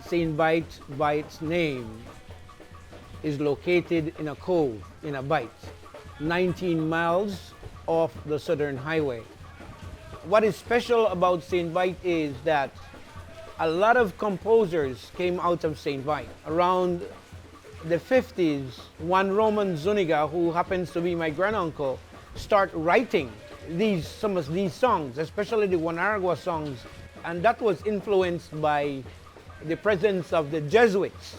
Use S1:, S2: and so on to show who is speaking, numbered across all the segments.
S1: Seine Bight, by its name, is located in a cove, in a bight, 19 miles off the Southern Highway. What is special about Seine Bight is that a lot of composers came out of Seine Bight. Around the 50s, one Roman Zuniga, who happens to be my granduncle, start writing some of these songs, especially the Wanaragua songs, and that was influenced by the presence of the Jesuits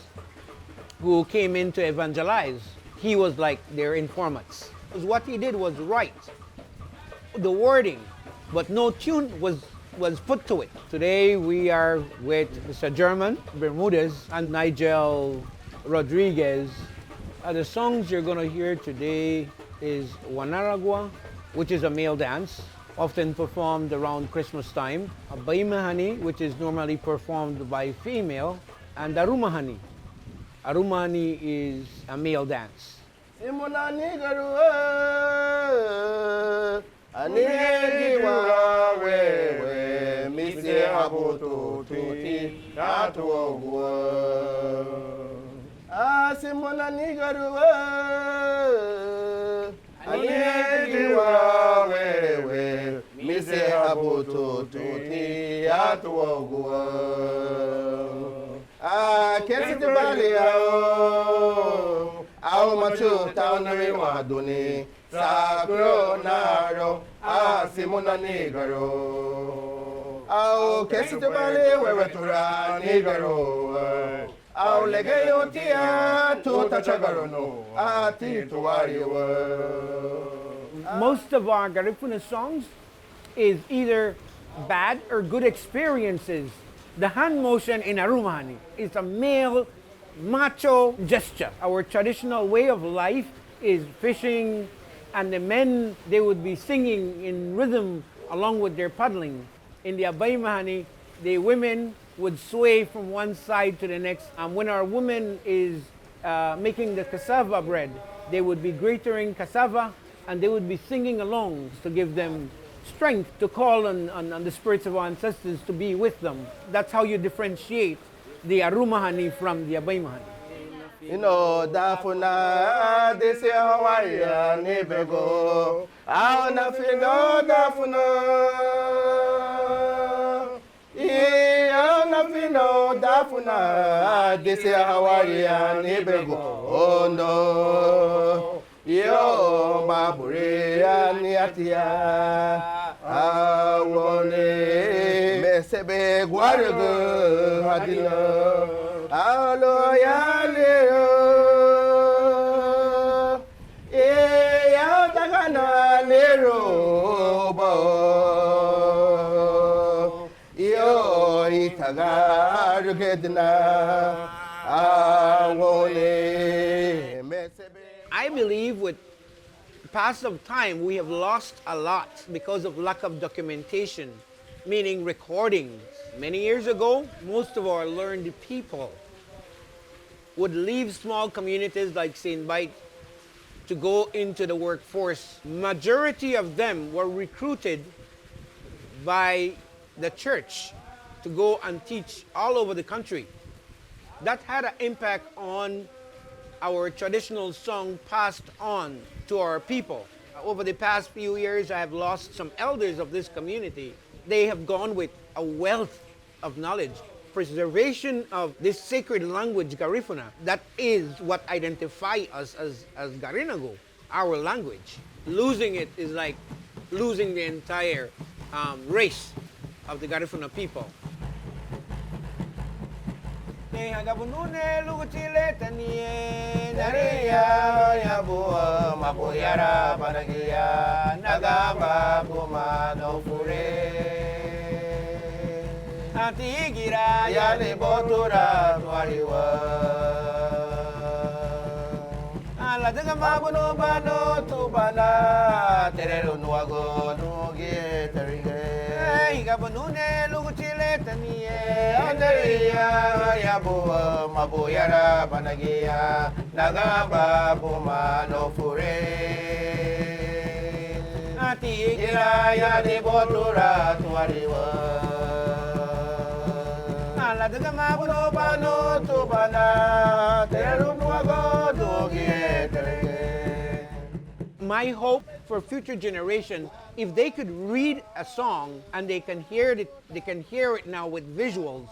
S1: who came in to evangelize. He was like their informants. What he did was write the wording, but no tune was put to it. Today we are with Mr. German Bermudez and Nigel Rodriguez. The songs you're going to hear today is Wanaragua, which is a male dance, often performed around Christmas time. Abeimahani, which is normally performed by female, and Arumahani. Arumahani is a male dance.
S2: Ao macho taunari waduni sakro naro asimuna nigaro ao kesite bale wewetura nigaro ao legeyo tia tuta chagarono ati tuwariwa.
S1: Most of our Garifuna songs is either bad or good experiences. The hand motion in Arumahani is a male macho gesture. Our traditional way of life is fishing, and the men, they would be singing in rhythm along with their paddling. In the Abeimahani, the women would sway from one side to the next. And when our woman is making the cassava bread, they would be grating cassava, and they would be singing along to give them strength to call on the spirits of our ancestors to be with them. That's how you differentiate the Arumahani from the Abeimahani.
S2: Dafuna, this is Hawaii, Nibego. I'll not feel Dafuna. I'll not feel Dafuna, this is Hawaii, Nibego. Oh no, yo, Baburi, Niatia. I want it. Mesebe Guarago, Hadina. Alo Yaleo. Yatagana Nero. Yo, Itagar Gedna. I want it.
S1: I believe with pass of time, we have lost a lot because of lack of documentation, meaning recordings. Many years ago, most of our learned people would leave small communities like Seine Bight to go into the workforce. Majority of them were recruited by the church to go and teach all over the country. That had an impact on our traditional song passed on to our people. Over the past few years, I have lost some elders of this community. They have gone with a wealth of knowledge. Preservation of this sacred language, Garifuna, that is what identifies us as Garinago, our language. Losing it is like losing the entire race of the Garifuna people.
S2: Atigira yale botura tuariwa. Ala daga mabuno bano tubana terero nuago nuge terige. Iga banune luguchile taniye. Andariya yabu mabuyara banagia nagaba buma no fure. Atigira yale botura tuariwa. la daga mabuno bano to bana teru nuago dogie terege.
S1: My hope for future generations, if they could read a song and they can hear it now with visuals,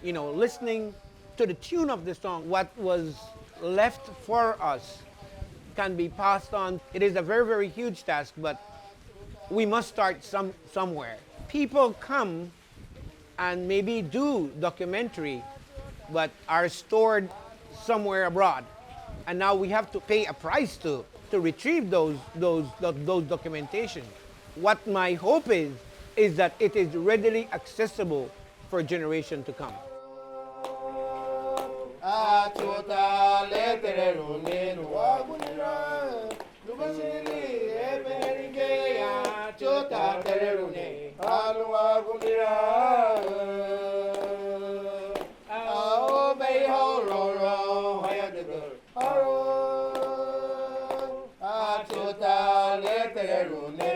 S1: you know, listening to the tune of the song, what was left for us can be passed on. It is a very, very huge task, but we must start somewhere. People come and maybe do documentary, but are stored somewhere abroad. And now we have to pay a price to retrieve those documentation. What my hope is that it is readily accessible for a generation to come.
S2: Let's